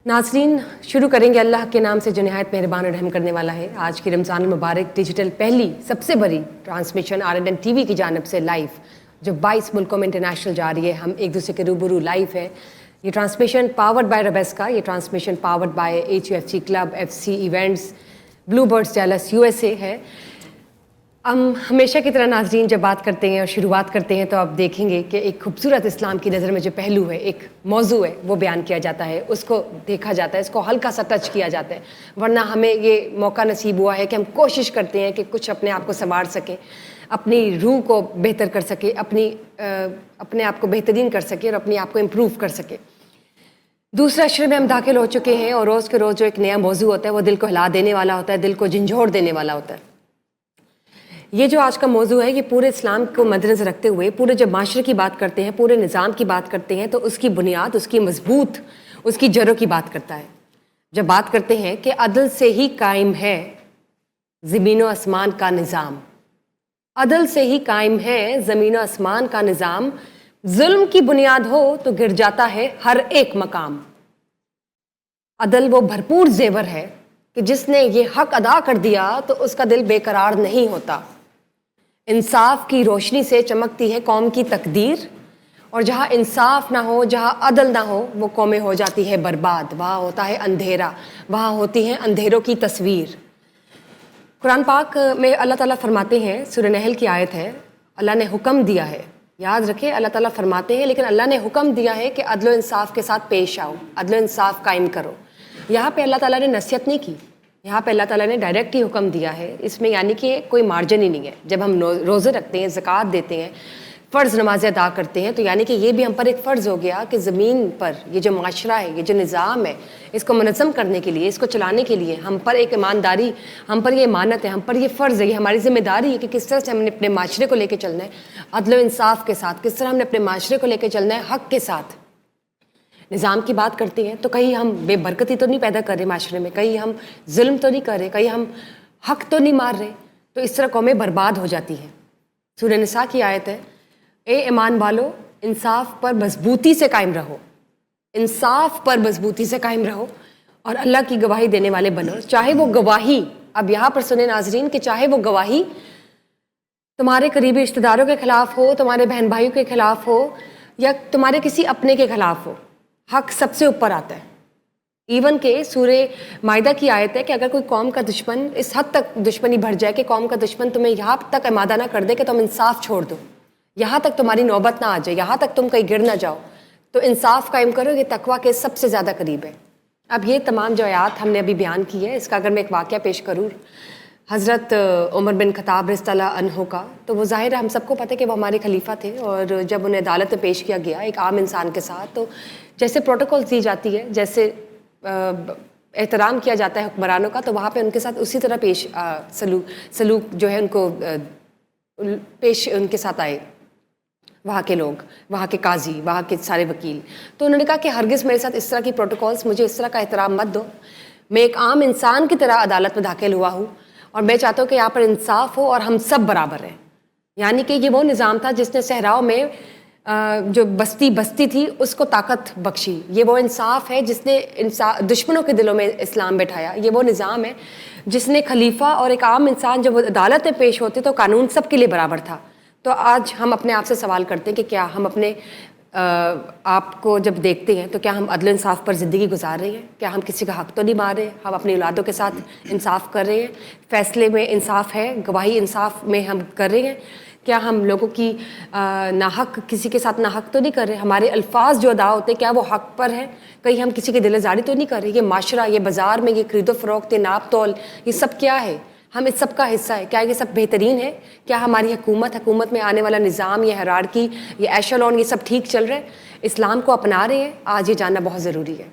नाज़रीन, शुरू करेंगे अल्लाह के नाम से जो नहायत मेहरबान और रहम करने वाला है। आज की रमज़ान मुबारक डिजिटल पहली सबसे बड़ी ट्रांसमिशन RNN TV की जानब से लाइव जो 22 मुल्कों में इंटरनेशनल जा रही है। हम एक दूसरे के रूबरू लाइव है। ये ट्रांसमिशन पावर्ड बाय रबेस्का, ये transmission powered by HUFC club, FC events, blue birds Dallas USA है। हम हमेशा की तरह नाज़रीन जब बात करते हैं और शुरुआत करते हैं तो आप देखेंगे कि एक खूबसूरत इस्लाम की नज़र में जो पहलू है, एक मौजू है, वो बयान किया जाता है, उसको देखा जाता है, इसको हल्का सा टच किया जाता है। वरना हमें ये मौका नसीब हुआ है कि हम कोशिश करते हैं कि कुछ अपने आप को संवार सकें, अपनी रूह को बेहतर कर सके, अपने आप को बेहतरीन कर सके और अपने आप को इम्प्रूव कर सके। दूसरा अशरे में हम दाखिल हो चुके हैं और रोज़ के रोज़ जो एक नया मौजू होता है वो दिल को हिला देने वाला होता है, दिल को झंझोड़ देने वाला होता है। ये जो आज का मौजू है ये पूरे इस्लाम को मद्देनज़र रखते हुए पूरे जब माशरे की बात करते हैं, पूरे निज़ाम की बात करते हैं तो उसकी बुनियाद, उसकी मजबूत, उसकी जड़ों की बात करता है। जब बात करते हैं कि अदल से ही कायम है ज़मीन व आसमान का निज़ाम, अदल से ही कायम है ज़मीन व आसमान का निज़ाम, जुल्म की बुनियाद हो तो गिर जाता है हर एक मकाम। अदल वो भरपूर जेवर है कि जिसने ये हक अदा कर दिया तो उसका दिल बेकरार नहीं होता। इंसाफ की रोशनी से चमकती है कौम की तकदीर, और जहाँ इंसाफ ना हो, जहाँ अदल ना हो, वो कौमें हो जाती है बर्बाद। वहाँ होता है अंधेरा, वहाँ होती हैं अंधेरों की तस्वीर। कुरान पाक में अल्लाह ताला फरमाते हैं, सूरह नहल की आयत है, अल्लाह ने हुक्म दिया है, याद रखें अल्लाह ताला फरमाते हैं लेकिन अल्लाह ने हुक्म दिया है कि अदल इंसाफ के साथ पेश आओ, अदल इंसाफ कायम करो। यहाँ पे अल्लाह ताला ने नसीहत नहीं की, यहाँ पे अल्लाह ताला ने डायरेक्ट ही हुक्म दिया है। इसमें यानी कि कोई मार्जिन ही नहीं है। जब हम रोज़े रखते हैं, ज़कात देते हैं, फ़र्ज़ नमाज़ें अदा करते हैं तो यानी कि ये भी हम पर एक फ़र्ज़ हो गया कि ज़मीन पर ये जो माशरा है, ये जो निज़ाम है, इसको मुनज़्ज़म करने के लिए, इसको चलाने के लिए हम पर एक ईमानदारी, हम पर ये मानत है, हम पर ये फ़र्ज़ है, ये हमारी ज़िम्मेदारी है कि किस तरह से हमने अपने माशरे को लेकर चलना है अदल इंसाफ के साथ, किस तरह हमने अपने माशरे को लेकर चलना है हक़ के साथ। निज़ाम की बात करते हैं तो कहीं हम बेबरकती तो नहीं पैदा कर रहे माशरे में, कहीं हम जुल्म तो नहीं कर रहे, कहीं हम हक़ तो नहीं मार रहे, तो इस तरह कौमें बर्बाद हो जाती हैं। सूरह निसा की आयत है, ए ईमान वालो इंसाफ पर मजबूती से कायम रहो, इंसाफ पर मजबूती से कायम रहो और अल्लाह की गवाही देने वाले बनो। चाहे वो गवाही, अब यहाँ पर सुने नाजरीन, कि चाहे वो गवाही तुम्हारे करीबी रिश्तेदारों के ख़िलाफ़ हो, तुम्हारे बहन भाइयों के ख़िलाफ़ हो या तुम्हारे किसी अपने के ख़िलाफ़ हो, हक सबसे ऊपर आता है। इवन के सूरे मायदा की आयत है कि अगर कोई कौम का दुश्मन इस हद तक दुश्मनी बढ़ जाए कि कौम का दुश्मन तुम्हें यहाँ तक आमादा ना कर दे कि तुम इंसाफ छोड़ दो, यहाँ तक तुम्हारी नौबत ना आ जाए, यहाँ तक तुम कहीं गिर ना जाओ, तो इंसाफ कायम करो, ये तकवा के सबसे ज़्यादा करीब है। अब ये तमाम जो आयात हमने अभी बयान की है, इसका अगर मैं एक वाक़या पेश करूँ हज़रत उमर बिन ख़त्ताब रज़ियल्लाहु अन्हु का, तो वो ज़ाहिर है हम सबको पता है कि वो हमारे खलीफा थे और जब उन्हें अदालत में पेश किया गया एक आम इंसान के साथ, तो जैसे प्रोटोकॉल दी जाती है, जैसे एहतराम किया जाता है हुक्मरानों का, तो वहाँ पे उनके साथ उसी तरह सलूक जो है उनको पेश उनके साथ आए वहाँ के लोग, वहाँ के काजी, वहाँ के सारे वकील। तो उन्होंने कहा कि हरगिज़ मेरे साथ इस तरह की प्रोटोकॉल्स, मुझे इस तरह का एहतराम मत दो, मैं एक आम इंसान की तरह अदालत में दाखिल हुआ हूँ और मैं चाहता हूँ कि यहाँ पर इंसाफ हो और हम सब बराबर हैं। यानी कि ये वो निज़ाम था जिसने सहराओं में जो बस्ती थी उसको ताकत बख्शी। ये वो इंसाफ है जिसने दुश्मनों के दिलों में इस्लाम बैठाया। ये वो निज़ाम है जिसने खलीफा और एक आम इंसान जब अदालत में पेश होते तो कानून सब के लिए बराबर था। तो आज हम अपने आप से सवाल करते हैं कि क्या हम अपने आप को जब देखते हैं तो क्या हम अदल इंसाफ पर ज़िंदगी गुजार रहे हैं? क्या हम किसी का हक़ तो नहीं मार रहे? हम अपनी औलादों के साथ इंसाफ कर रहे हैं? फ़ैसले में इंसाफ है, गवाही इंसाफ में हम कर रहे हैं? क्या हम लोगों की नाहक किसी के साथ नाहक तो नहीं कर रहे? हमारे अल्फाज जो अदा होते हैं क्या वो हक़ पर है? कहीं हम किसी की दिलज़ारी तो नहीं कर रहे? ये माशरा, ये बाज़ार में ये खरीदो फ़रोख्त, नाप तोल, ये सब क्या है? हम इस सब का हिस्सा है? क्या ये सब बेहतरीन है? क्या हमारी हुकूमत में आने वाला निज़ाम, ये हायरार्की, ये एशेलॉन, ये सब ठीक चल रहा है? इस्लाम को अपना रहे हैं? आज ये जानना बहुत ज़रूरी है।